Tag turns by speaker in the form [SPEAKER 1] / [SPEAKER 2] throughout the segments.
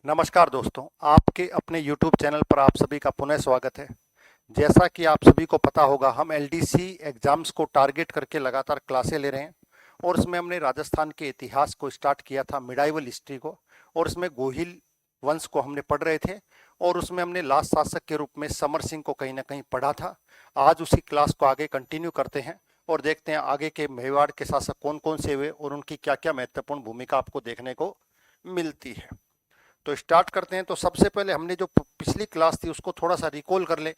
[SPEAKER 1] नमस्कार दोस्तों, आपके अपने YouTube चैनल पर आप सभी का पुनः स्वागत है। जैसा कि आप सभी को पता होगा, हम एलडीसी एग्जाम्स को टारगेट करके लगातार क्लासें ले रहे हैं और उसमें हमने राजस्थान के इतिहास को स्टार्ट किया था, मिडाइवल हिस्ट्री को, और उसमें गोहिल वंश को हमने पढ़ रहे थे और उसमें हमने लास्ट शासक के रूप में समर सिंह को कहीं ना कहीं पढ़ा था। आज उसी क्लास को आगे कंटिन्यू करते हैं और देखते हैं आगे के मेवाड़ के शासक कौन कौन से हुए और उनकी क्या क्या महत्वपूर्ण भूमिका आपको देखने को मिलती है। तो स्टार्ट करते हैं। तो सबसे पहले हमने जो पिछली क्लास थी उसको थोड़ा सा रिकॉल कर ले।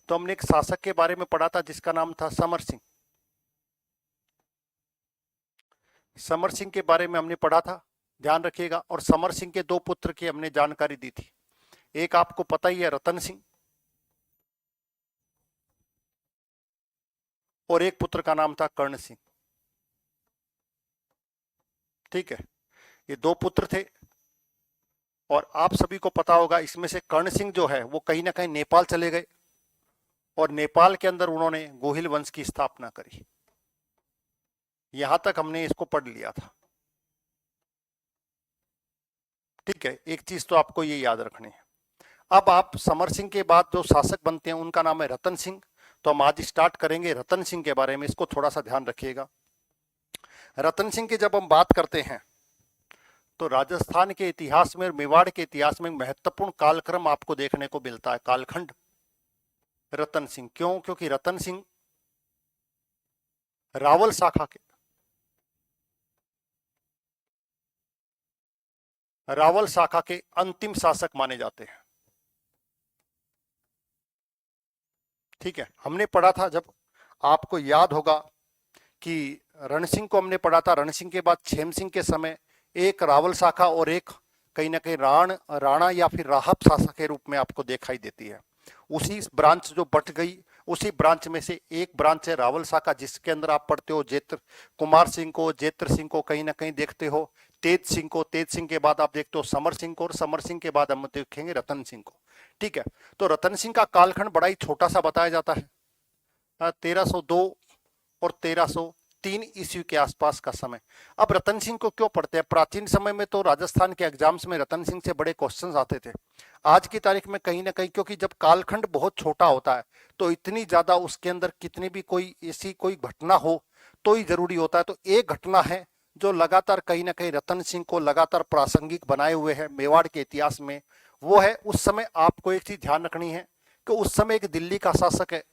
[SPEAKER 1] तो हमने एक शासक के बारे में पढ़ा था जिसका नाम था समर सिंह। समर सिंह के बारे में हमने पढ़ा था, ध्यान रखिएगा। और समर सिंह के दो पुत्र की हमने जानकारी दी थी। एक आपको पता ही है, रतन सिंह, और एक पुत्र का नाम था कर्ण सिंह। ठीक है, ये दो पुत्र थे और आप सभी को पता होगा इसमें से कर्ण सिंह जो है वो कहीं ना कहीं नेपाल चले गए और नेपाल के अंदर उन्होंने गोहिल वंश की स्थापना करी। यहां तक हमने इसको पढ़ लिया था। ठीक है, एक चीज तो आपको ये याद रखनी है। अब आप समर सिंह के बाद जो शासक बनते हैं उनका नाम है रतन सिंह। तो हम आज स्टार्ट करेंगे रतन सिंह के बारे में, इसको थोड़ा सा ध्यान रखिएगा। रतन सिंह की जब हम बात करते हैं तो राजस्थान के इतिहास में और मेवाड़ के इतिहास में महत्वपूर्ण कालक्रम आपको देखने को मिलता है, कालखंड रतन सिंह। क्यों? क्योंकि रतन सिंह रावल शाखा के अंतिम शासक माने जाते हैं। ठीक है, हमने पढ़ा था, जब आपको याद होगा कि रण सिंह को हमने पढ़ा था। रण सिंह के बाद छेम सिंह के समय एक रावल शाखा और एक कहीं ना कहीं राणा या फिर राहब शासक के रूप में आपको दिखाई देती है। उसी ब्रांच जो बट गई, उसी ब्रांच में से एक ब्रांच है रावल शाखा, जिसके अंदर आप पढ़ते हो जेत्र कुमार सिंह को, जेत्र सिंह को कहीं ना कहीं देखते हो, तेज सिंह को, तेज सिंह के बाद आप देखते हो समर सिंह को, और समर सिंह के बाद हम देखेंगे रतन सिंह को। ठीक है, तो रतन सिंह का कालखंड बड़ा ही छोटा सा बताया जाता है, 1302 और 1303 ईस्वी के आसपास का समय। अब रतन सिंह को क्यों पढ़ते हैं? प्राचीन समय में तो राजस्थान के एग्जाम्स में रतन सिंह से बड़े क्वेश्चंस आते थे। आज की तारीख में कहीं ना कहीं, क्योंकि जब कालखंड बहुत छोटा होता है तो इतनी ज्यादा उसके अंदर कितनी भी कोई ऐसी कोई घटना हो तो ही जरूरी होता है। तो एक घटना है जो लगातार कहीं ना कहीं रतन सिंह को लगातार प्रासंगिक बनाए हुए है मेवाड़ के इतिहास में। वो है, उस समय आपको एक चीज ध्यान रखनी है कि उस समय एक दिल्ली का शासक है,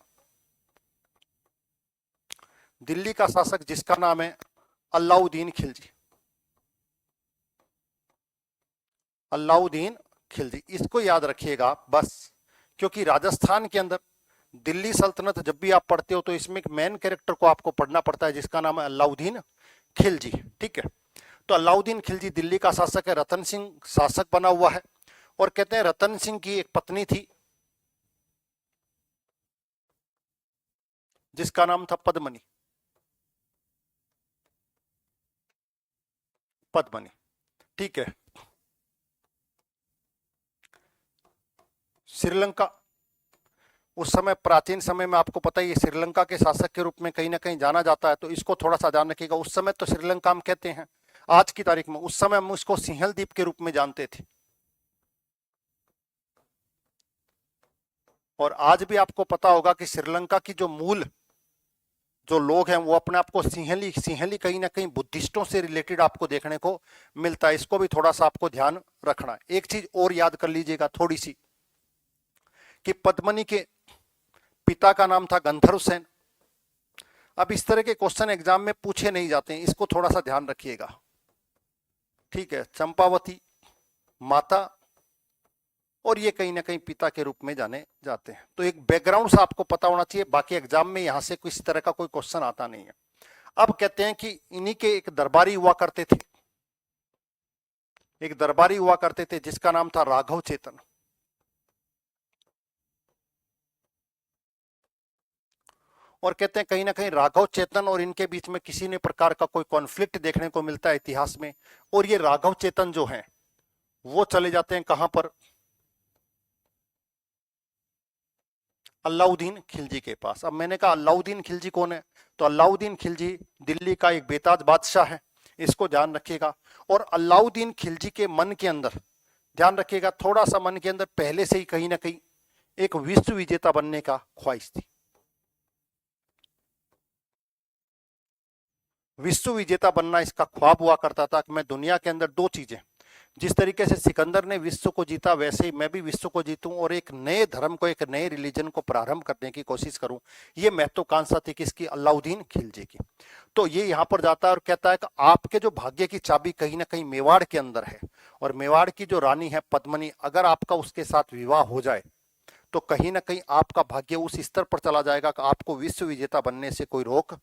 [SPEAKER 1] दिल्ली का शासक जिसका नाम है अलाउद्दीन खिलजी। अलाउद्दीन खिलजी, इसको याद रखिएगा आप बस, क्योंकि राजस्थान के अंदर दिल्ली सल्तनत जब भी आप पढ़ते हो तो इसमें एक मेन कैरेक्टर को आपको पढ़ना पड़ता है जिसका नाम है अलाउद्दीन खिलजी। ठीक है, तो अलाउद्दीन खिलजी दिल्ली का शासक है। रतन सिंह शासक बना हुआ है और कहते हैं रतन सिंह की एक पत्नी थी जिसका नाम था पद्मनी। पद्मनी, ठीक है। श्रीलंका, उस समय प्राचीन समय में आपको पता ही है श्रीलंका के शासक के रूप में कहीं ना कहीं जाना जाता है, तो इसको थोड़ा सा ध्यान रखिएगा। उस समय तो श्रीलंका हम कहते हैं, आज की तारीख में, उस समय हम उसको सिंहल द्वीप के रूप में जानते थे। और आज भी आपको पता होगा कि श्रीलंका की जो मूल जो लोग हैं वो अपने आप को सिंहली कहीं ना कहीं बुद्धिस्टों से रिलेटेड आपको देखने को मिलता है। इसको भी थोड़ा सा आपको ध्यान रखना है। एक चीज और याद कर लीजिएगा थोड़ी सी, कि पद्मनी के पिता का नाम था गंधर्व सेन। अब इस तरह के क्वेश्चन एग्जाम में पूछे नहीं जाते हैं, इसको थोड़ा सा ध्यान रखिएगा। ठीक है, चंपावती माता और ये कहीं ना कहीं पिता के रूप में जाने जाते हैं। तो एक बैकग्राउंड से आपको पता होना चाहिए, बाकी एग्जाम में यहां से किसी तरह का कोई क्वेश्चन आता नहीं है। अब कहते हैं कि इन्हीं के एक दरबारी हुआ करते थे, एक दरबारी हुआ करते थे जिसका नाम था राघव चेतन। और कहते हैं कहीं ना कहीं राघव चेतन और इनके बीच में किसी ने प्रकार का कोई कॉन्फ्लिक्ट देखने को मिलता है इतिहास में। और ये राघव चेतन जो हैं वो चले जाते हैं कहां पर? अलाउद्दीन खिलजी के पास। अब मैंने कहा अलाउद्दीन खिलजी कौन है, तो अलाउद्दीन खिलजी दिल्ली का एक बेताज बादशाह है, इसको ध्यान रखिएगा। और अलाउद्दीन खिलजी के मन के अंदर ध्यान रखिएगा, थोड़ा सा मन के अंदर पहले से ही कहीं ना कहीं एक विश्व विजेता बनने का ख्वाहिश थी। विश्व विजेता बनना इसका ख्वाब हुआ करता था कि मैं दुनिया के अंदर दो चीजें, जिस तरीके से सिकंदर ने विश्व को जीता वैसे ही मैं भी विश्व को जीतूं और एक नए धर्म को, एक नए रिलीजन को प्रारंभ करने की कोशिश करूं। ये महत्वाकांक्षा थी किसकी? अलाउद्दीन खिलजी की। तो ये यहां पर जाता है और कहता है कि आपके जो भाग्य की चाबी कहीं ना कहीं मेवाड़ के अंदर है, और मेवाड़ की जो रानी है पद्मनी, अगर आपका उसके साथ विवाह हो जाए तो कहीं ना कहीं आपका भाग्य उस स्तर पर चला जाएगा कि आपको विश्व विजेता बनने से कोई रोक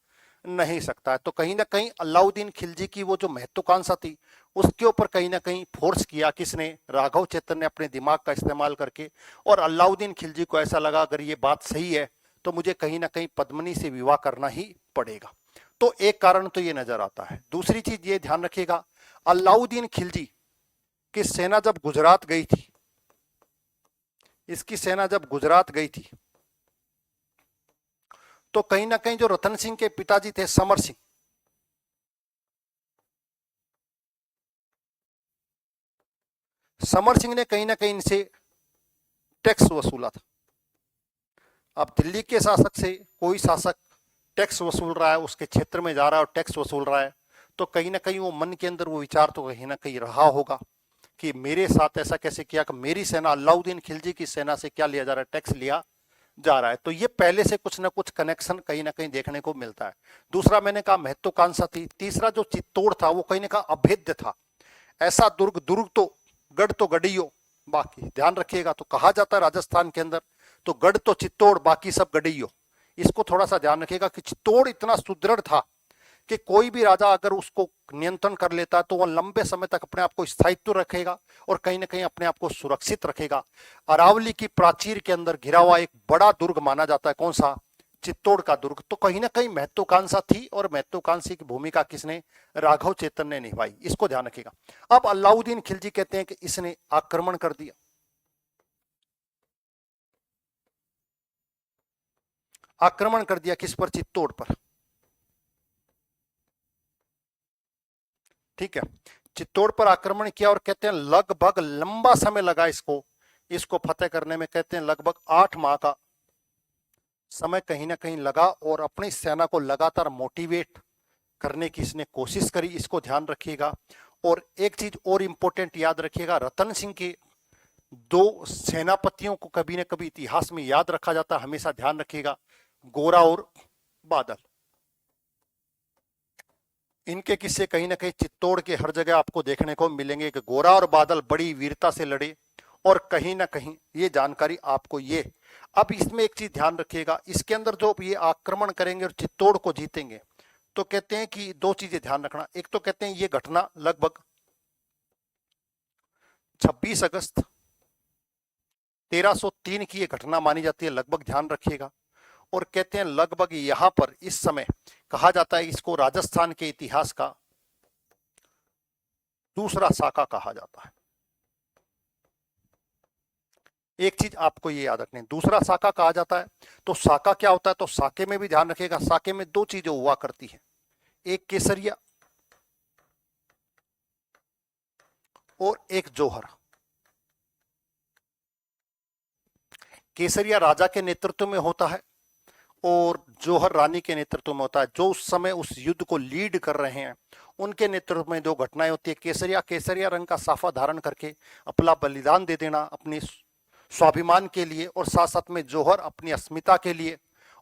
[SPEAKER 1] नहीं सकता है। तो कहीं ना कहीं अलाउद्दीन खिलजी की वो जो महत्वाकांक्षा थी उसके ऊपर कहीं ना कहीं फोर्स किया किसने? राघव चेतन ने, अपने दिमाग का इस्तेमाल करके। और अलाउद्दीन खिलजी को ऐसा लगा अगर ये बात सही है तो मुझे कहीं ना कहीं पद्मिनी से विवाह करना ही पड़ेगा। तो एक कारण तो ये नजर आता है। दूसरी चीज ये ध्यान रखिएगा, अलाउद्दीन खिलजी की सेना जब गुजरात गई थी, इसकी सेना जब गुजरात गई थी तो कहीं ना कहीं जो रतन सिंह के पिताजी थे समर सिंह, समर सिंह ने कहीं ना कहीं इनसे टैक्स वसूला था। अब दिल्ली के शासक से कोई शासक टैक्स वसूल रहा है, उसके क्षेत्र में जा रहा है और टैक्स वसूल रहा है, तो कहीं ना कहीं वो मन के अंदर वो विचार तो कहीं ना कहीं रहा होगा कि मेरे साथ ऐसा कैसे किया कि मेरी सेना, अलाउद्दीन खिलजी की सेना से क्या लिया जा रहा है? टैक्स लिया जा रहा है। तो ये पहले से कुछ ना कुछ कनेक्शन कहीं ना कहीं देखने को मिलता है। दूसरा मैंने कहा महत्वाकांक्षा थी। तीसरा जो चित्तौड़ था वो कहीं ना कहीं अभेद्य था। ऐसा दुर्ग, दुर्ग तो गढ़ तो गढ़ियो बाकी, ध्यान रखिएगा। तो कहा जाता है राजस्थान के अंदर तो गढ़ तो चित्तौड़ बाकी सब गढ़ियो। इसको थोड़ा सा ध्यान रखिएगा कि चित्तौड़ इतना सुदृढ़ था कि कोई भी राजा अगर उसको नियंत्रण कर लेता तो वह लंबे समय तक अपने आप को स्थायित्व रखेगा और कहीं ना कहीं अपने आप को सुरक्षित रखेगा। अरावली की प्राचीर के अंदर घिरा हुआ एक बड़ा दुर्ग माना जाता है, कौन सा? चित्तौड़ का दुर्ग। तो कहीं ना कहीं महत्वाकांक्षा थी और महत्वाकांक्षी की भूमिका किसने? राघव चेतन ने निभाई। इसको ध्यान रखिएगा। अब अलाउद्दीन खिलजी कहते हैं कि इसने आक्रमण कर दिया। आक्रमण कर दिया किस पर? चित्तौड़ पर। ठीक है, चित्तौड़ पर आक्रमण किया और कहते हैं लगभग लंबा समय लगा इसको इसको फतेह करने में। कहते हैं लगभग 8 माह का समय कहीं ना कहीं लगा और अपनी सेना को लगातार मोटिवेट करने की इसने कोशिश करी। इसको ध्यान रखिएगा। और एक चीज और इंपॉर्टेंट याद रखिएगा, रतन सिंह के दो सेनापतियों को कभी न कभी इतिहास में याद रखा जाता है, हमेशा ध्यान रखिएगा, गोरा और बादल। इनके किस्से कहीं ना कहीं चित्तौड़ के हर जगह आपको देखने को मिलेंगे कि गोरा और बादल बड़ी वीरता से लड़े। और कहीं ना कहीं ये जानकारी आपको ये, अब इसमें एक चीज ध्यान रखिएगा, इसके अंदर जो ये आक्रमण करेंगे और चित्तौड़ को जीतेंगे तो कहते हैं कि दो चीजें ध्यान रखना। एक तो कहते हैं ये घटना लगभग 26 अगस्त 1303 की ये घटना मानी जाती है, लगभग ध्यान रखिएगा। और कहते हैं लगभग यहां पर इस समय कहा जाता है इसको राजस्थान के इतिहास का दूसरा साका कहा जाता है। एक चीज आपको ये याद रखनी है, दूसरा साका कहा जाता है। तो साका क्या होता है? तो साके में भी ध्यान रखिएगा, साके में दो चीजें हुआ करती है, एक केसरिया और एक जौहर। केसरिया राजा के नेतृत्व में होता है और जौहर रानी के नेतृत्व में होता है। जो उस समय उस युद्ध को लीड कर रहे हैं उनके नेतृत्व में जो घटनाएं होती है, केसरिया, केसरिया रंग का साफा धारण करके अपना बलिदान दे देना अपनी स्वाभिमान के लिए, और साथ साथ में जौहर अपनी अस्मिता के लिए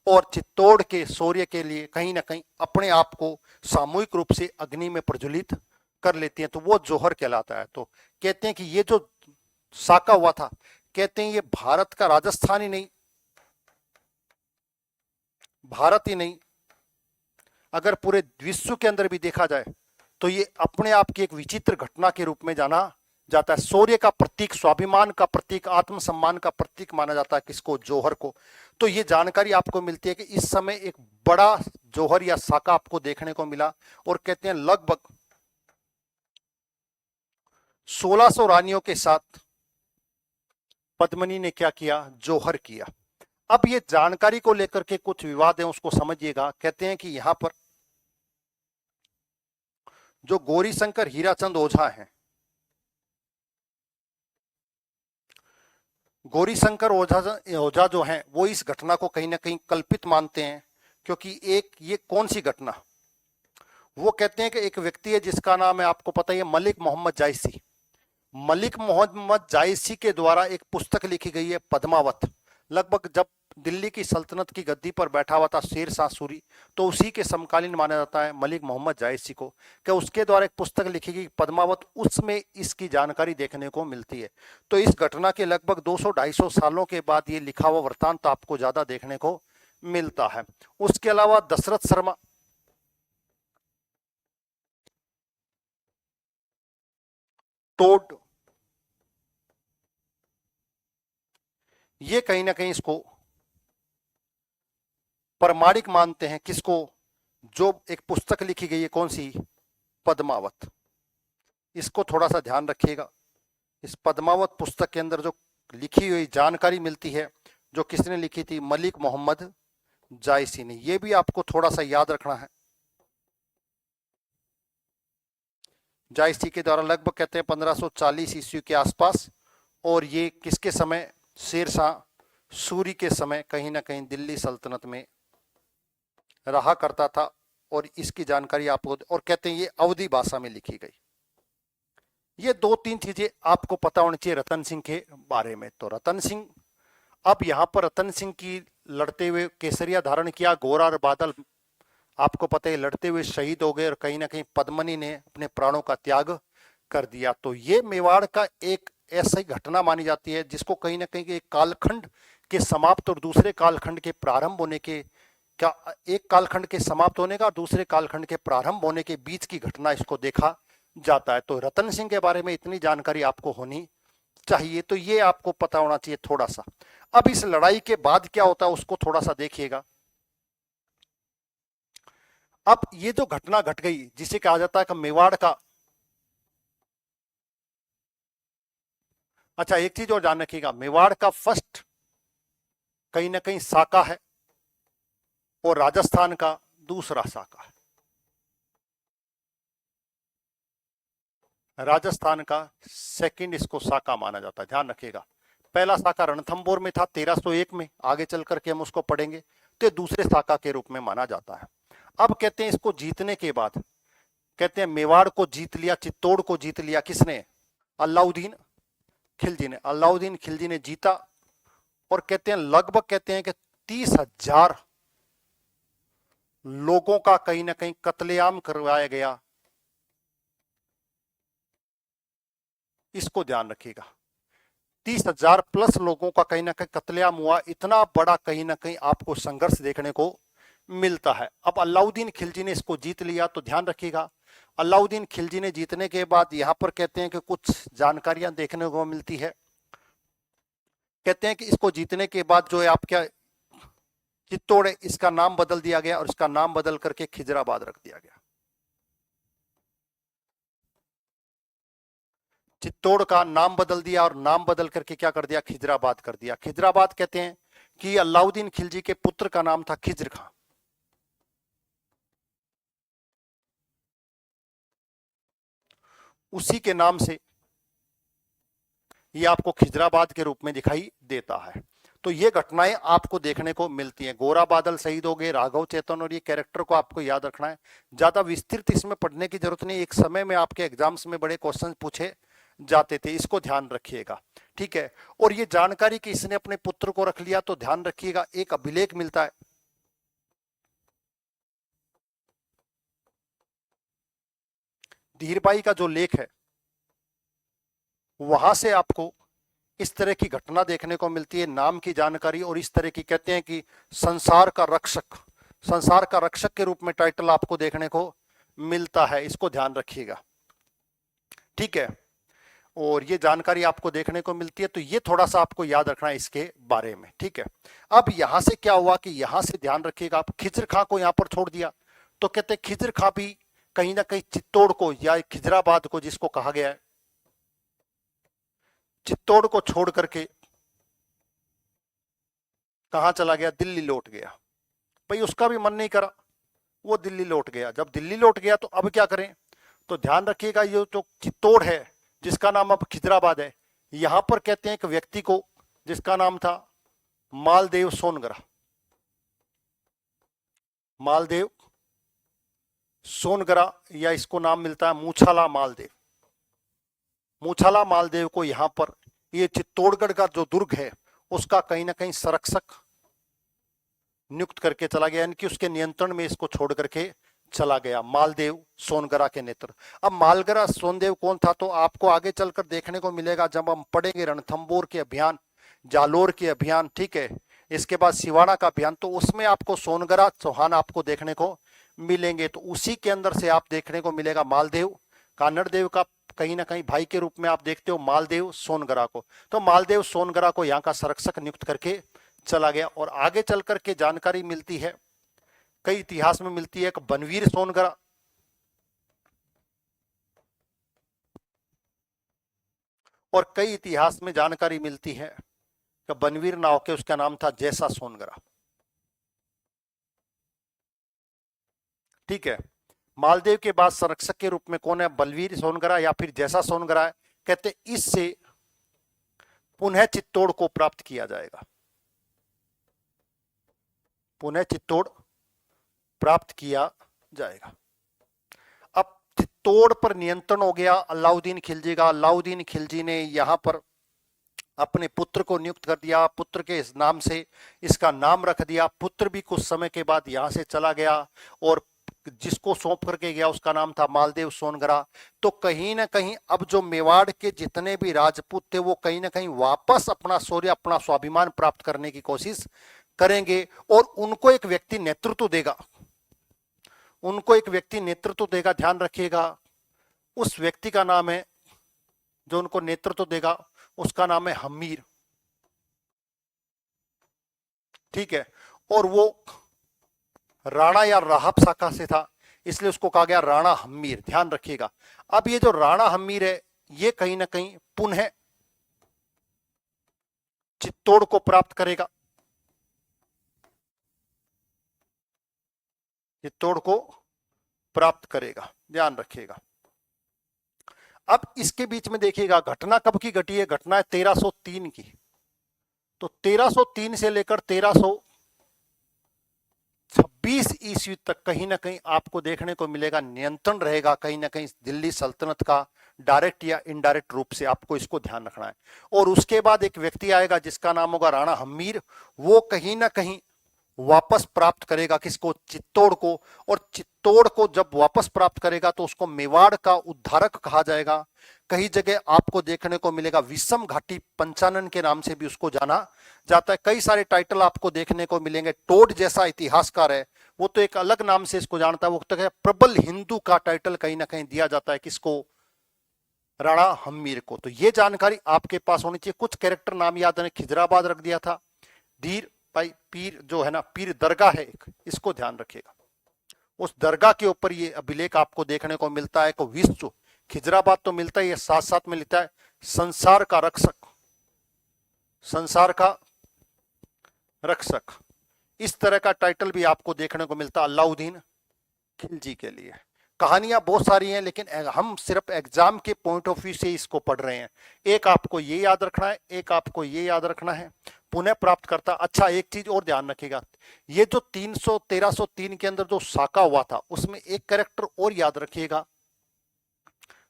[SPEAKER 1] और चित्तौड़ के शौर्य के लिए कहीं ना कहीं अपने आप को सामूहिक रूप से अग्नि में प्रज्वलित कर लेती हैं, तो वो जौहर कहलाता है। तो कहते हैं कि ये जो साका हुआ था, कहते हैं ये भारत का, राजस्थान ही नहीं, भारत ही नहीं, अगर पूरे विश्व के अंदर भी देखा जाए तो ये अपने आप की एक विचित्र घटना के रूप में जाना जाता है। शौर्य का प्रतीक, स्वाभिमान का प्रतीक, आत्मसम्मान का प्रतीक माना जाता है किसको? जौहर को। तो ये जानकारी आपको मिलती है कि इस समय एक बड़ा जौहर या साका आपको देखने को मिला। और कहते हैं लगभग 1600 रानियों के साथ पद्मिनी ने क्या किया? जौहर किया। अब ये जानकारी को लेकर के कुछ विवाद है, उसको समझिएगा। कहते हैं कि यहां पर जो गौरी शंकर हीराचंद ओझा हैं, गौरीशंकर ओझा जो हैं वो इस घटना को कहीं ना कहीं कल्पित मानते हैं, क्योंकि एक ये कौन सी घटना, वो कहते हैं कि एक व्यक्ति है जिसका नाम है, आपको पता ही है, मलिक मोहम्मद जायसी। मलिक मोहम्मद जायसी के द्वारा एक पुस्तक लिखी गई है पद्मावत। लगभग जब दिल्ली की सल्तनत की गद्दी पर बैठा हुआ था शेर शाह सूरी, तो उसी के समकालीन माना जाता है मलिक मोहम्मद जायसी को, कि उसके द्वारा एक पुस्तक लिखी गई पद्मावत, उसमें इसकी जानकारी देखने को मिलती है। तो इस घटना के लगभग 200-250 सालों के बाद ये लिखा हुआ वृत्तांत आपको ज्यादा देखने को मिलता है। उसके अलावा दशरथ शर्मा, टोड, ये कहीं ना कहीं इसको प्रमाणिक मानते हैं। किसको? जो एक पुस्तक लिखी गई है, कौन सी? पद्मावत। इसको थोड़ा सा ध्यान रखिएगा। इस पद्मावत पुस्तक के अंदर जो लिखी हुई जानकारी मिलती है, जो किसने लिखी थी? मलिक मोहम्मद जायसी ने। ये भी आपको थोड़ा सा याद रखना है। जायसी के द्वारा लगभग कहते हैं 1540 ईस्वी के आसपास, और ये किसके समय? शेर शाह सूरी के समय कहीं ना कहीं दिल्ली सल्तनत में रहा करता था, और इसकी जानकारी आपको, और कहते हैं ये अवधी भाषा में लिखी गई। ये 2-3 चीजें आपको पता होनी चाहिए रतन सिंह के बारे में। तो रतन सिंह, अब यहां पर रतन सिंह की लड़ते हुए केसरिया धारण किया, गोरा और बादल आपको पता है लड़ते हुए शहीद हो गए, और कहीं ना कहीं पद्मनी ने अपने प्राणों का त्याग कर दिया। तो ये मेवाड़ का एक ऐसी घटना मानी जाती है जिसको कहीं ना कहीं एक कालखंड के समाप्त और दूसरे कालखंड के प्रारंभ होने के, क्या एक कालखंड के समाप्त होने का और दूसरे कालखंड के प्रारंभ होने के बीच की घटना इसको देखा जाता है। तो रतन सिंह के बारे में इतनी जानकारी आपको होनी चाहिए। तो ये आपको पता होना चाहिए थोड़ा सा। अब इस लड़ाई के बाद क्या होता है उसको थोड़ा सा देखिएगा। अब ये जो घटना घट गई, जिसे कहा जाता है कि मेवाड़ का, अच्छा एक चीज और जान रखिएगा, मेवाड़ का फर्स्ट कहीं ना कहीं साका है, और राजस्थान का दूसरा साका है। राजस्थान का सेकंड इसको साका माना जाता है, ध्यान रखिएगा। पहला साका रणथंभौर में था 1301 में, आगे चल करके हम उसको पढ़ेंगे, तो दूसरे साका के रूप में माना जाता है। अब कहते हैं इसको जीतने के बाद, कहते हैं मेवाड़ को जीत लिया, चित्तौड़ को जीत लिया किसने? अलाउद्दीन खिलजी ने। अलाउद्दीन खिलजी ने जीता, और कहते हैं लगभग कहते हैं कि 30,000 लोगों का कहीं ना कहीं कत्लेआम करवाया गया। इसको ध्यान रखिएगा, 30,000 प्लस लोगों का कहीं ना कहीं कत्लेआम हुआ। इतना बड़ा कहीं ना कहीं आपको संघर्ष देखने को मिलता है। अब अलाउद्दीन खिलजी ने इसको जीत लिया, तो ध्यान रखिएगा अलाउद्दीन खिलजी ने जीतने के बाद यहां पर कहते हैं कि कुछ जानकारियां देखने को मिलती है। कहते हैं कि इसको जीतने के बाद जो है आप क्या, चित्तौड़ है, इसका नाम बदल दिया गया, और इसका नाम बदल करके खिजराबाद रख दिया गया। चित्तौड़ का नाम बदल दिया, और नाम बदल करके क्या कर दिया? खिजराबाद कर दिया। खिजराबाद कहते हैं कि अलाउद्दीन खिलजी के पुत्र का नाम था खिज्र खां। उसी के नाम से ये आपको खिजराबाद के रूप में दिखाई देता है। तो ये घटनाएं आपको देखने को मिलती हैं। गोरा बादल शहीद हो गए, राघव चेतन, और ये कैरेक्टर को आपको याद रखना है। ज्यादा विस्तृत इसमें पढ़ने की जरूरत नहीं, एक समय में आपके एग्जाम्स में बड़े क्वेश्चन पूछे जाते थे, इसको ध्यान रखिएगा, ठीक है। और ये जानकारी कि इसने अपने पुत्र को रख लिया, तो ध्यान रखिएगा एक अभिलेख मिलता है, धीरबाई का जो लेख है, वहां से आपको इस तरह की घटना देखने को मिलती है, नाम की जानकारी, और इस तरह की कहते हैं कि संसार का रक्षक, संसार का रक्षक के रूप में टाइटल आपको देखने को मिलता है। इसको ध्यान रखिएगा, ठीक है। और ये जानकारी आपको देखने को मिलती है, तो ये थोड़ा सा आपको याद रखना है इसके बारे में, ठीक है। अब यहां से क्या हुआ कि यहां से ध्यान रखिएगा, आप खिज्र खां को यहां पर छोड़ दिया, तो कहते हैं खिज्र खां भी कहीं ना कहीं चित्तौड़ को या खिजराबाद को, जिसको कहा गया है, चित्तौड़ को छोड़ करके कहां चला गया? दिल्ली लौट गया। भाई उसका भी मन नहीं करा, वो दिल्ली लौट गया। जब दिल्ली लौट गया तो अब क्या करें? तो ध्यान रखिएगा ये जो चित्तौड़ है, जिसका नाम अब खिजराबाद है, यहां पर कहते हैं एक व्यक्ति को, जिसका नाम था मालदेव सोनगरा। मालदेव सोनगरा, या इसको नाम मिलता है मूछाला मालदेव। मूछाला मालदेव को यहां पर ये चित्तौड़गढ़ का जो दुर्ग है उसका कहीं ना कहीं संरक्षक नियुक्त करके चला गया, यानी कि उसके नियंत्रण में इसको छोड़ करके चला गया मालदेव सोनगरा के नेतृत्व। अब मालगरा सोनदेव कौन था, तो आपको आगे चलकर देखने को मिलेगा जब हम पढ़ेंगे रणथंबोर के अभियान, जालोर के अभियान, ठीक है, इसके बाद सिवाना का अभियान, तो उसमें आपको सोनगरा चौहान आपको देखने को मिलेंगे। तो उसी के अंदर से आप देखने को मिलेगा मालदेव कानड़देव का कहीं ना कहीं भाई के रूप में आप देखते हो मालदेव सोनगरा को। तो मालदेव सोनगरा को यहाँ का संरक्षक नियुक्त करके चला गया। और आगे चल करके जानकारी मिलती है, कई इतिहास में मिलती है, एक बनवीर सोनगरा, और कई इतिहास में जानकारी मिलती है कि बनवीर ना होके उसका नाम था जैसा सोनगरा। ठीक है, मालदेव के बाद संरक्षक के रूप में कौन है, बलवीर सोनगरा या फिर जैसा सोनगरा है। कहते इससे पुनः चित्तौड़ को प्राप्त किया जाएगा, पुनः चित्तौड़ प्राप्त किया जाएगा। अब चित्तौड़ पर नियंत्रण हो गया अलाउद्दीन खिलजी का। अलाउद्दीन खिलजी ने यहां पर अपने पुत्र को नियुक्त कर दिया, पुत्र के इस नाम से इसका नाम रख दिया। पुत्र भी कुछ समय के बाद यहां से चला गया और जिसको सौंप करके गया उसका नाम था मालदेव सोनगरा। तो कहीं ना कहीं अब जो मेवाड़ के जितने भी राजपूत थे वो कहीं ना कहीं वापस अपना शौर्य, अपना स्वाभिमान प्राप्त करने की कोशिश करेंगे, और उनको एक व्यक्ति नेतृत्व देगा, उनको एक व्यक्ति नेतृत्व देगा, ध्यान रखिएगा। उस व्यक्ति का नाम है, जो उनको नेतृत्व देगा उसका नाम है हमीर। ठीक है, और वो राणा या राहब शाखा से था, इसलिए उसको कहा गया राणा हमीर, ध्यान रखिएगा। अब ये जो राणा हमीर है ये कहीं ना कहीं पुनः चित्तौड़ को प्राप्त करेगा, चित्तौड़ को प्राप्त करेगा, ध्यान रखिएगा। अब इसके बीच में देखिएगा घटना कब की घटी है, घटना है 1303 की। तो 1303 से लेकर 1326 ईस्वी तक कहीं ना कहीं आपको देखने को मिलेगा नियंत्रण रहेगा कहीं ना कहीं दिल्ली सल्तनत का, डायरेक्ट या इनडायरेक्ट रूप से, आपको इसको ध्यान रखना है। और उसके बाद एक व्यक्ति आएगा जिसका नाम होगा राणा हमीर, वो कहीं ना कहीं वापस प्राप्त करेगा किसको, चित्तौड़ को। और चित्तौड़ को जब वापस प्राप्त करेगा तो उसको मेवाड़ का उद्धारक कहा जाएगा। कई जगह आपको देखने को मिलेगा विषम घाटी पंचानन के नाम से भी उसको जाना जाता है। कई सारे टाइटल आपको देखने को मिलेंगे। टोड जैसा इतिहासकार है वो तो एक अलग नाम से इसको जानता है, वो तो है प्रबल हिंदू का टाइटल कहीं ना कहीं दिया जाता है किसको, राणा हमीर को। तो ये जानकारी आपके पास होनी चाहिए। कुछ कैरेक्टर नाम याद है, खिजराबाद रख दिया था, धीर भाई पीर जो है ना, पीर दरगाह है एक, इसको ध्यान रखिएगा। उस दरगाह के ऊपर ये अभिलेख आपको देखने को मिलता है। को विश्व खिजराबाद तो मिलता है, साथ साथ में लिखता है संसार का रक्षक, संसार का रक्षक, इस तरह का टाइटल भी आपको देखने को मिलता है अलाउद्दीन खिलजी के लिए। कहानियां बहुत सारी हैं लेकिन हम सिर्फ एग्जाम के पॉइंट ऑफ व्यू से इसको पढ़ रहे हैं। एक आपको ये याद रखना है, एक आपको ये याद रखना है, पुनः प्राप्त करता। अच्छा एक चीज और ध्यान रखिएगा, ये जो 1303 के अंदर जो साका हुआ था उसमें एक कैरेक्टर और याद रखिएगा,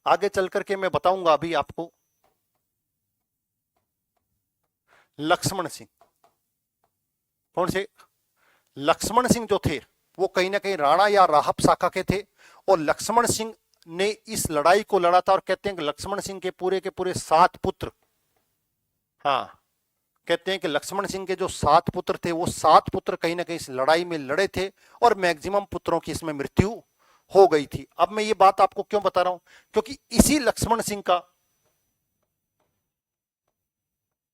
[SPEAKER 1] आगे चल करके मैं बताऊंगा अभी आपको। लक्ष्मण सिंह, कौन से लक्ष्मण सिंह जो थे वो कहीं ना कहीं राणा या राहब शाखा के थे, और लक्ष्मण सिंह ने इस लड़ाई को लड़ा था। और कहते हैं कि लक्ष्मण सिंह के पूरे 7 पुत्र, हाँ कहते हैं कि लक्ष्मण सिंह के जो 7 पुत्र थे वो 7 पुत्र कहीं ना कहीं इस लड़ाई में लड़े थे, और मैक्सिमम पुत्रों की इसमें मृत्यु हो गई थी। अब मैं ये बात आपको क्यों बता रहा हूं, क्योंकि इसी लक्ष्मण सिंह का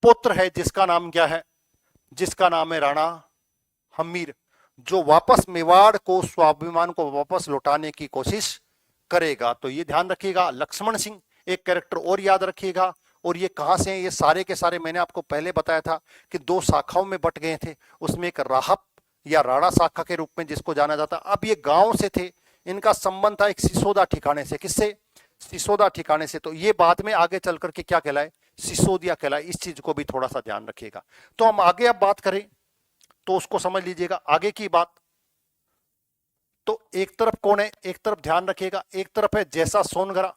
[SPEAKER 1] पुत्र है जिसका नाम क्या है, जिसका नाम है राणा हमीर, जो वापस मेवाड़ को, स्वाभिमान को वापस लौटाने की कोशिश करेगा। तो ये ध्यान रखिएगा। लक्ष्मण सिंह एक कैरेक्टर और याद रखिएगा। और ये कहां से हैं, ये सारे के सारे मैंने आपको पहले बताया था कि 2 शाखाओं में बट गए थे, उसमें एक राहब या राणा शाखा के रूप में जिसको जाना जाता। अब ये गांव से थे, इनका संबंध था एक सिसोदा ठिकाने से, किससे, सिसोदा ठिकाने से। तो ये बाद में आगे चल करके क्या कहलाए, सिसोदिया कहलाए। इस चीज को भी थोड़ा सा ध्यान रखिएगा। तो हम आगे अब बात करें तो उसको समझ लीजिएगा आगे की बात। तो एक तरफ कौन है, एक तरफ ध्यान रखिएगा, एक तरफ है जैसा सोनगरा,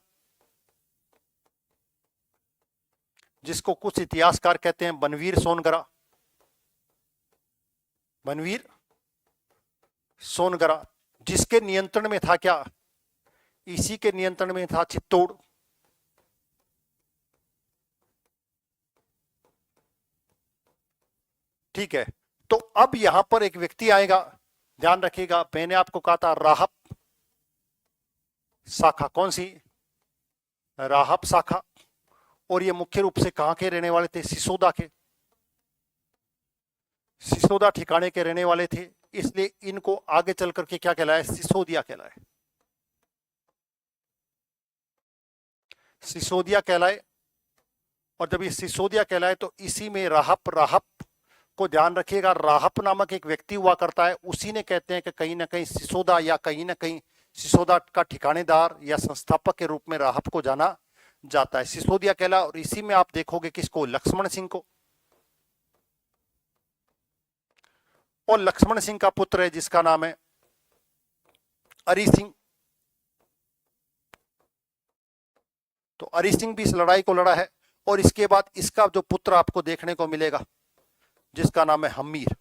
[SPEAKER 1] जिसको कुछ इतिहासकार कहते हैं बनवीर सोनगरा। बनवीर सोनगरा जिसके नियंत्रण में था क्या, इसी के नियंत्रण में था चित्तौड़। ठीक है, तो अब यहां पर एक व्यक्ति आएगा, ध्यान रखिएगा, मैंने आपको कहा था राहप शाखा। कौन सी, राहप शाखा। और ये मुख्य रूप से कहां के रहने वाले थे, सिसोदा के, सिसोदा ठिकाने के रहने वाले थे, इसलिए इनको आगे चल करके क्या कहलाए, सिसोदिया कहलाए, सिसोदिया कहलाए। और जब ये सिसोदिया कहलाए तो इसी में राहप, राहप को ध्यान रखिएगा, राहप नामक एक व्यक्ति हुआ करता है, उसी ने कहते हैं कि कहीं ना कहीं सिसोदा या कहीं ना कहीं सिसोदा का ठिकानेदार या संस्थापक के रूप में राहप को जाना जाता है, सिसोदिया कहला। और इसी में आप देखोगे किसको, लक्ष्मण सिंह को। और लक्ष्मण सिंह का पुत्र है जिसका नाम है अरी सिंह। तो अरी सिंह भी इस लड़ाई को लड़ा है। और इसके बाद इसका जो पुत्र आपको देखने को मिलेगा जिसका नाम है हम्मीर।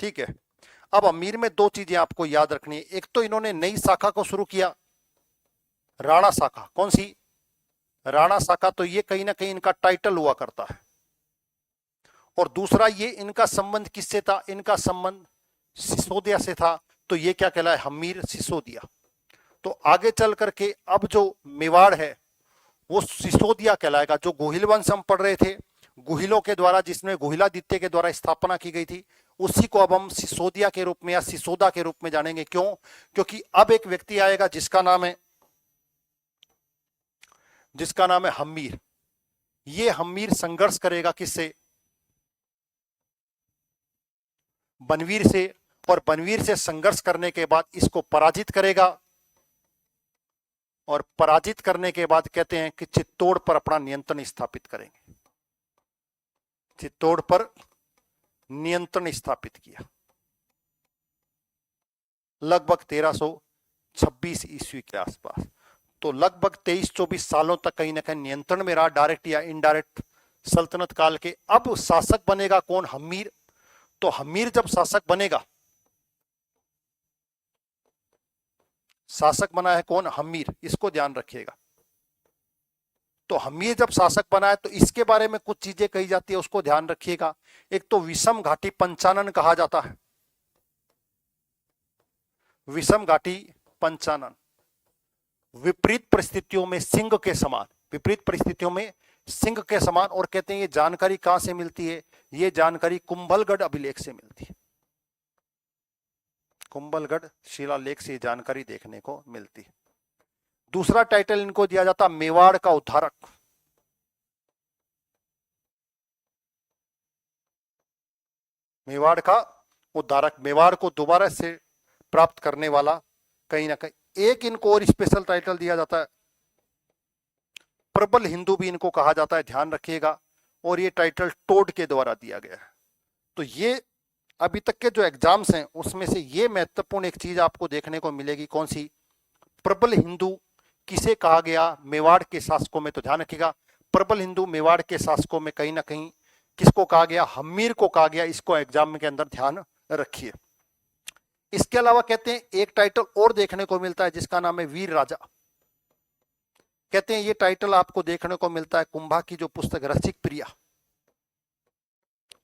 [SPEAKER 1] ठीक है, अब हम्मीर में दो चीजें आपको याद रखनी है। एक तो इन्होंने नई शाखा को शुरू किया, राणा शाखा। कौन सी, राणा शाखा। तो ये कहीं ना कहीं इनका टाइटल हुआ करता है। और दूसरा ये इनका संबंध किससे था, इनका संबंध सिसोदिया से था। तो ये क्या कहलाए, हम्मीर सिसोदिया। तो आगे चल करके अब जो मेवाड़ है वो सिसोदिया कहलाएगा। जो गुहिल वंश हम पढ़ रहे थे, गुहिलों के द्वारा, जिसमें गुहिलादित्य के द्वारा स्थापना की गई थी, उसी को अब हम सिसोदिया के रूप में या सिसोदा के रूप में जानेंगे। क्यों, क्योंकि अब एक व्यक्ति आएगा जिसका नाम है हम्मीर। ये हम्मीर संघर्ष करेगा किससे, बनवीर से। और बनवीर से संघर्ष करने के बाद इसको पराजित करेगा। और पराजित करने के बाद कहते हैं कि चित्तौड़ पर अपना नियंत्रण स्थापित करेंगे। चित्तौड़ पर नियंत्रण स्थापित किया लगभग 1326 ईस्वी के आसपास। तो लगभग 23-24 सालों तक कहीं ना कहीं नियंत्रण में रहा, डायरेक्ट या इनडायरेक्ट सल्तनत काल के। अब शासक बनेगा कौन, हम्मीर। तो हम्मीर जब शासक बनेगा, शासक बना है कौन, हम्मीर, इसको ध्यान रखिएगा। तो हम्मीर जब शासक बना है तो इसके बारे में कुछ चीजें कही जाती है, उसको ध्यान रखिएगा। एक तो विषम घाटी पंचानन कहा जाता है, विषम घाटी पंचानन। विपरीत परिस्थितियों में सिंह के समान, विपरीत परिस्थितियों में सिंह के समान। और कहते हैं ये जानकारी कहां से मिलती है, ये जानकारी कुंभलगढ़ अभिलेख से मिलती है। कुंभलगढ़ शिलालेख से जानकारी देखने को मिलती है। दूसरा टाइटल इनको दिया जाता मेवाड़ का उद्धारक। मेवाड़ का उद्धारक, मेवाड़ को दोबारा से प्राप्त करने वाला। कहीं ना कहीं एक इनको और स्पेशल टाइटल दिया जाता है, प्रबल हिंदू भी इनको कहा जाता है, ध्यान रखिएगा। और ये टाइटल टोड के द्वारा दिया गया है। तो ये अभी तक के जो एग्जाम्स हैं उसमें से ये महत्वपूर्ण एक चीज आपको देखने को मिलेगी। कौन सी, प्रबल हिंदू किसे कहा गया, मेवाड़ के शासकों में। तो ध्यान रखिएगा, प्रबल हिंदू मेवाड़ के शासकों में कहीं ना कहीं किसको कहा गया, हम्मीर को कहा गया। इसको एग्जाम के अंदर ध्यान रखिए। इसके अलावा कहते हैं एक टाइटल और देखने को मिलता है जिसका नाम है वीर राजा। कहते हैं ये टाइटल आपको देखने को मिलता है कुंभा की जो पुस्तक रसिक प्रिया,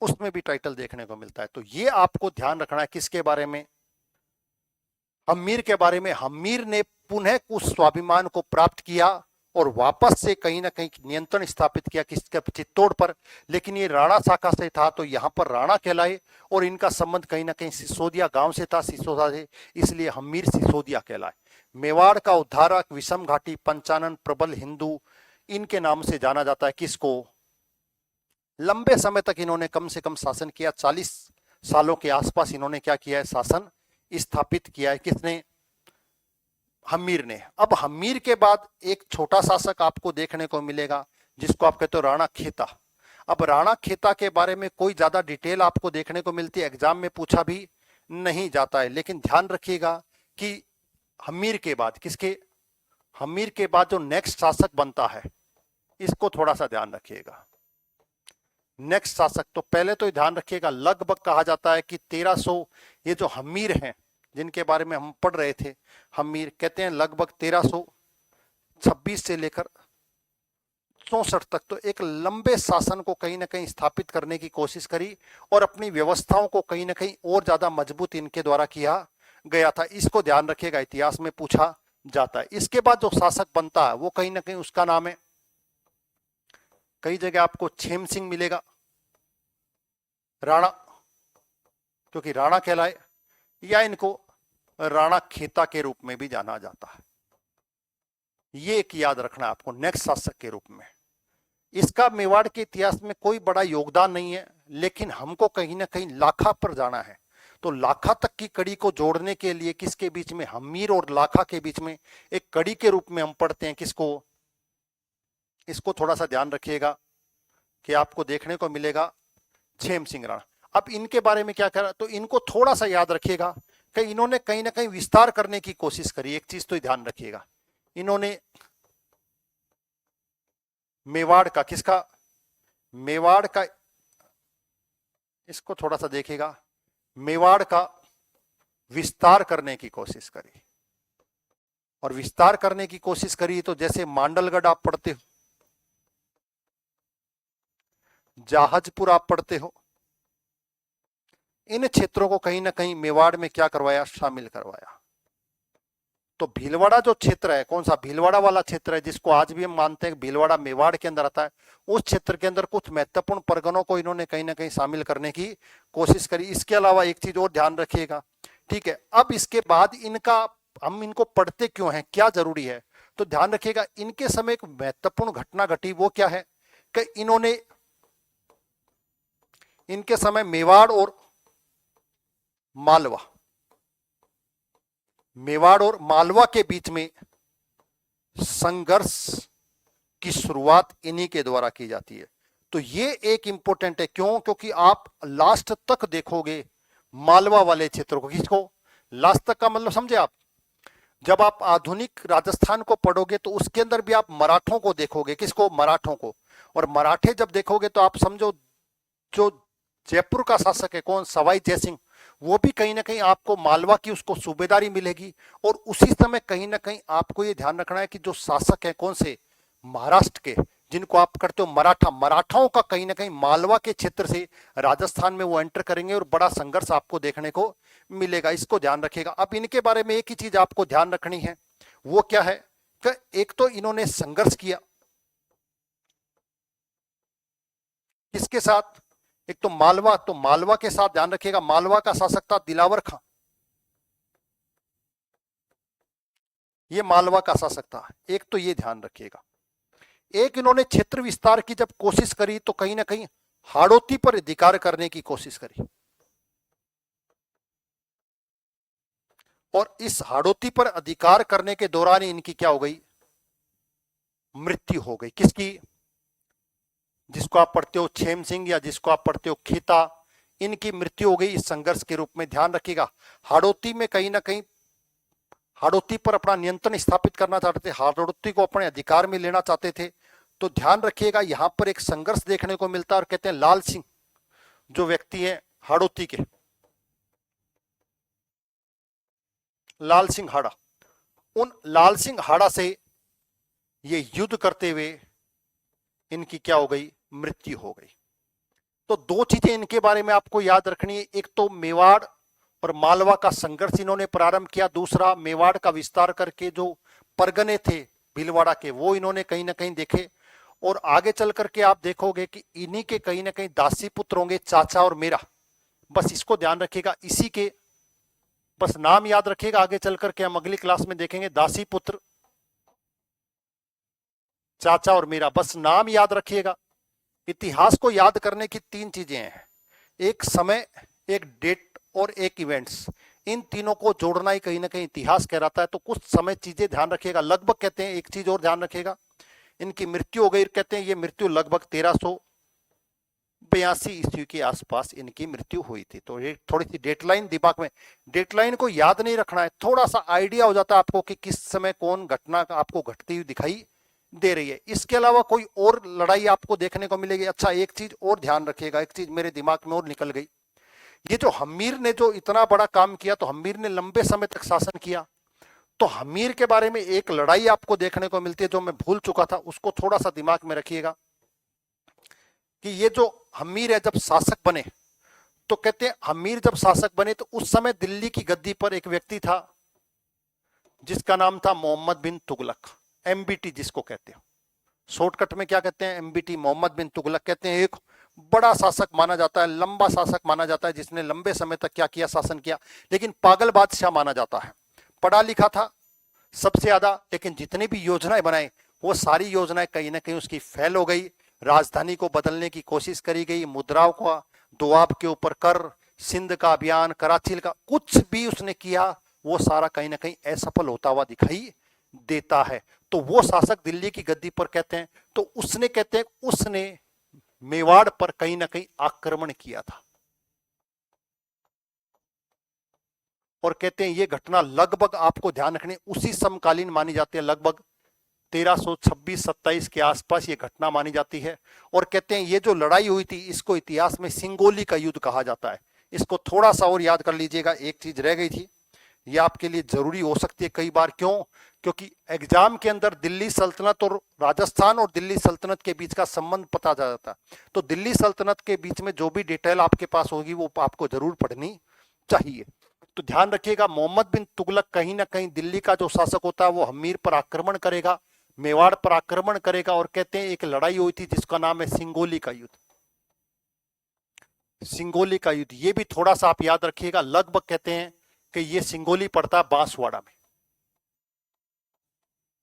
[SPEAKER 1] उसमें भी टाइटल देखने को मिलता है। तो ये आपको ध्यान रखना है किसके बारे में, हम्मीर के बारे में। हम्मीर ने पुनः उस स्वाभिमान को प्राप्त किया और वापस से कहीं ना कहीं नियंत्रण स्थापित किया किसके, चित्तौड़ पर। लेकिन ये राणा शाखा से था तो यहां पर राणा कहलाए। और इनका संबंध कहीं ना कहीं सिसोदिया गांव से था, सिसोदा से, इसलिए हम्मीर सिसोदिया कहलाए। मेवाड़ का उद्धारक, विषम घाटी पंचानन, प्रबल हिंदू, इनके नाम से जाना जाता है किसको। लंबे समय तक इन्होंने कम से कम शासन किया, 40 सालों के आसपास इन्होंने क्या किया है, शासन स्थापित किया है। किसने, हम्मीर ने। अब हम्मीर के बाद एक छोटा शासक आपको देखने को मिलेगा जिसको आप कहते हो राणा खेता। अब राणा खेता के बारे में कोई ज्यादा डिटेल आपको देखने को मिलती है, एग्जाम में पूछा भी नहीं जाता है, लेकिन ध्यान रखिएगा कि हम्मीर के बाद किसके, हम्मीर के बाद जो नेक्स्ट शासक बनता है इसको थोड़ा सा ध्यान रखिएगा। नेक्स्ट शासक, तो पहले तो ध्यान रखिएगा लगभग कहा जाता है कि 1300, ये जो हम्मीर हैं जिनके बारे में हम पढ़ रहे थे, हम्मीर कहते हैं लगभग 1326 से लेकर 64 तक, तो एक लंबे शासन को कहीं ना कहीं स्थापित करने की कोशिश करी और अपनी व्यवस्थाओं को कहीं ना कहीं और ज्यादा मजबूत इनके द्वारा किया गया था। इसको ध्यान रखिएगा, इतिहास में पूछा जाता है। इसके बाद जो शासक बनता है वो कहीं ना कहीं उसका नाम है, कई जगह आपको छेम सिंह मिलेगा, राणा, क्योंकि राणा कहलाए, या इनको राणा खेता के रूप में भी जाना जाता है। ये एक याद रखना आपको नेक्स्ट शासक के रूप में। इसका मेवाड़ के इतिहास में कोई बड़ा योगदान नहीं है, लेकिन हमको कहीं ना कहीं लाखा पर जाना है, तो लाखा तक की कड़ी को जोड़ने के लिए किसके बीच में, हम्मीर और लाखा के बीच में एक कड़ी के रूप में हम पढ़ते हैं किसको, इसको थोड़ा सा ध्यान रखिएगा कि आपको देखने को मिलेगा छेम सिंह राणा। अब इनके बारे में क्या करा, तो इनको थोड़ा सा याद रखिएगा कि इन्होंने कहीं ना कहीं विस्तार करने की कोशिश करी। एक चीज तो ध्यान रखिएगा, इन्होंने मेवाड़ का, किसका, मेवाड़ का, इसको थोड़ा सा देखिएगा, मेवाड़ का विस्तार करने की कोशिश करी। और विस्तार करने की कोशिश करी तो जैसे मांडलगढ़ आप पढ़ते हो, जहाजपुर आप पढ़ते हो, इन क्षेत्रों को कहीं ना कहीं मेवाड़ में क्या करवाया, शामिल करवाया। तो भीलवाड़ा जो क्षेत्र है, कौन सा, भीलवाड़ा वाला क्षेत्र है जिसको आज भी हम मानते हैं भीलवाड़ा मेवाड़ के अंदर आता है, उस क्षेत्र के अंदर कुछ महत्वपूर्ण परगनों को इन्होंने कहीं ना कहीं शामिल करने की कोशिश करी। इसके अलावा एक चीज और ध्यान रखिएगा, ठीक है। अब इसके बाद इनका, हम इनको पढ़ते क्यों हैं, क्या जरूरी है, तो ध्यान रखिएगा इनके समय एक महत्वपूर्ण घटना घटी, वो क्या है कि इन्होंने, इनके समय मेवाड़ और मालवा, मेवाड़ और मालवा के बीच में संघर्ष की शुरुआत इन्हीं के द्वारा की जाती है। तो ये एक इंपॉर्टेंट है, क्यों, क्योंकि आप लास्ट तक देखोगे मालवा वाले क्षेत्र को, किसको, लास्ट तक का मतलब समझे आप, जब आप आधुनिक राजस्थान को पढ़ोगे तो उसके अंदर भी आप मराठों को देखोगे, किसको, मराठों को। और मराठे जब देखोगे तो आप समझो जो जयपुर का शासक है कौन, सवाई जयसिंह, वो भी कहीं ना कहीं आपको मालवा की उसको सूबेदारी मिलेगी। और उसी समय कहीं ना कहीं आपको ये ध्यान रखना है कि जो शासक है कौन से, महाराष्ट्र के, जिनको आप करते हो मराठा, मराठाओं का कहीं ना कहीं मालवा के क्षेत्र से राजस्थान में वो एंटर करेंगे और बड़ा संघर्ष आपको देखने को मिलेगा। इसको ध्यान रखिएगा। अब इनके बारे में एक ही चीज आपको ध्यान रखनी है, वो क्या है कि एक तो इन्होंने संघर्ष किया किसके साथ, एक तो मालवा, तो मालवा के साथ ध्यान रखिएगा, मालवा का शासक था दिलावर खां, ये मालवा का शासक था। एक तो ये ध्यान रखिएगा। एक इन्होंने क्षेत्र विस्तार की जब कोशिश करी तो कहीं ना कहीं हाड़ौती पर अधिकार करने की कोशिश करी, और इस हाड़ौती पर अधिकार करने के दौरान इनकी क्या हो गई, मृत्यु हो गई। किसकी, जिसको आप पढ़ते हो छेम सिंह या जिसको आप पढ़ते हो खेता, इनकी मृत्यु हो गई इस संघर्ष के रूप में। ध्यान रखिएगा, हाड़ौती में कहीं ना कहीं हाड़ौती पर अपना नियंत्रण स्थापित करना चाहते थे, हाड़ौती को अपने अधिकार में लेना चाहते थे। तो ध्यान रखिएगा यहां पर एक संघर्ष देखने को मिलता है, और कहते हैं लाल सिंह जो व्यक्ति है हाड़ौती के, लाल सिंह हाड़ा, उन लाल सिंह हाड़ा से ये युद्ध करते हुए इनकी क्या हो गई, मृत्यु हो गई। तो दो चीजें इनके बारे में आपको याद रखनी है, एक तो मेवाड़ और मालवा का संघर्ष इन्होंने प्रारंभ किया, दूसरा मेवाड़ का विस्तार करके जो परगने थे भीलवाड़ा के वो इन्होंने कहीं ना कहीं देखे। और आगे चल करके आप देखोगे कि इन्हीं के कहीं ना कहीं दासी पुत्र होंगे, चाचा और मेरा, बस इसको ध्यान रखिएगा, इसी के बस नाम याद रखिएगा। आगे चल करके हम अगली क्लास में देखेंगे दासी पुत्र, चाचा और मेरा, बस नाम याद रखिएगा। इतिहास को याद करने की तीन चीजें हैं, एक समय, एक डेट और एक इवेंट्स। इन तीनों को जोड़ना ही कहीं ना कहीं इतिहास कहलाता है। तो कुछ समय चीजें ध्यान रखिएगा। लगभग कहते हैं, एक चीज और ध्यान रखिएगा, इनकी मृत्यु हो गई, कहते हैं ये मृत्यु लगभग 1382 ईस्वी के आसपास इनकी मृत्यु हुई थी। तो ये थोड़ी सी डेटलाइन दिमाग में, डेटलाइन को याद नहीं रखना है, थोड़ा सा आइडिया हो जाता है आपको कि किस समय कौन घटना आपको घटती हुई दिखाई दे रही है। इसके अलावा कोई और लड़ाई आपको देखने को मिलेगी। अच्छा, एक चीज और ध्यान रखिएगा, एक चीज मेरे दिमाग में और निकल गई। ये जो हम्मीर ने जो इतना बड़ा काम किया, तो हम्मीर ने लंबे समय तक शासन किया, तो हम्मीर के बारे में एक लड़ाई आपको देखने को मिलती है जो मैं भूल चुका था, उसको थोड़ा सा दिमाग में रखिएगा कि ये जो हम्मीर है जब शासक बने, तो कहते हैं हम्मीर जब शासक बने तो उस समय दिल्ली की गद्दी पर एक व्यक्ति था जिसका नाम था मोहम्मद बिन तुगलक, एमबीटी जिसको कहते हैं, शॉर्टकट में क्या कहते हैं, एमबीटी, मोहम्मद बिन तुगलक कहते हैं। एक बड़ा शासक माना जाता है, लंबा शासक माना जाता है, जिसने लंबे समय तक क्या किया, शासन किया, लेकिन पागल बादशाह माना जाता है। पढ़ा लिखा था सबसे ज्यादा, लेकिन जितनी भी योजनाएं बनाई वो सारी योजनाएं कहीं ना कहीं उसकी फेल हो गई। राजधानी को बदलने की कोशिश करी गई, मुद्राओं का दोआब के ऊपर कर, सिंध का अभियान, कराची का, कुछ भी उसने किया वो सारा कहीं ना कहीं असफल होता हुआ दिखाई देता है। तो वो शासक दिल्ली की गद्दी पर कहते हैं, तो उसने कहते हैं उसने मेवाड़ पर कहीं ना कहीं आक्रमण किया था, और कहते हैं ये घटना लगभग आपको ध्यान रखनी उसी समकालीन मानी जाती है, लगभग 1326-27 के आसपास ये घटना मानी जाती है। और कहते हैं ये जो लड़ाई हुई थी इसको इतिहास में सिंगोली का युद्ध कहा जाता है। इसको थोड़ा सा और याद कर लीजिएगा, एक चीज रह गई थी, ये आपके लिए जरूरी हो सकती है कई बार। क्यों? क्योंकि एग्जाम के अंदर दिल्ली सल्तनत और राजस्थान और दिल्ली सल्तनत के बीच का संबंध पता चल जाता है। तो दिल्ली सल्तनत के बीच में जो भी डिटेल आपके पास होगी वो आपको जरूर पढ़नी चाहिए। तो ध्यान रखिएगा, मोहम्मद बिन तुगलक कहीं ना कहीं दिल्ली का जो शासक होता है वो हमीर पर आक्रमण करेगा, मेवाड़ पर आक्रमण करेगा, और कहते हैं एक लड़ाई हुई थी जिसका नाम है सिंगोली का युद्ध। सिंगोली का युद्ध ये भी थोड़ा सा आप याद रखिएगा, लगभग कहते हैं कि ये सिंगोली पड़ता है बांसवाड़ा में,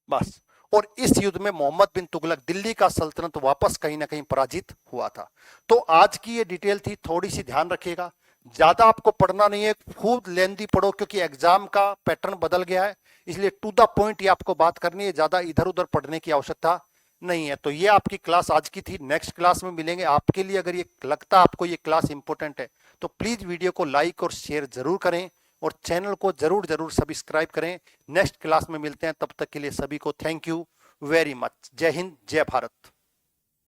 [SPEAKER 1] बस। और इस युद्ध में मोहम्मद बिन तुगलक दिल्ली का सल्तनत वापस कहीं ना कहीं पराजित हुआ था। तो आज की ये डिटेल थी, थोड़ी सी ध्यान रखिएगा, ज्यादा आपको पढ़ना नहीं है, खूब लेंदी पढ़ो, क्योंकि एग्जाम का पैटर्न बदल गया है, इसलिए टू द पॉइंट ये आपको बात करनी है, ज्यादा इधर उधर पढ़ने की आवश्यकता नहीं है। तो ये आपकी क्लास आज की थी, नेक्स्ट क्लास में मिलेंगे। आपके लिए अगर ये लगता आपको ये क्लास इंपॉर्टेंट है तो प्लीज वीडियो को लाइक और शेयर जरूर करें, और चैनल को जरूर जरूर सब्सक्राइब करें। नेक्स्ट क्लास में मिलते हैं, तब तक के लिए सभी को थैंक यू वेरी मच। जय हिंद, जय भारत।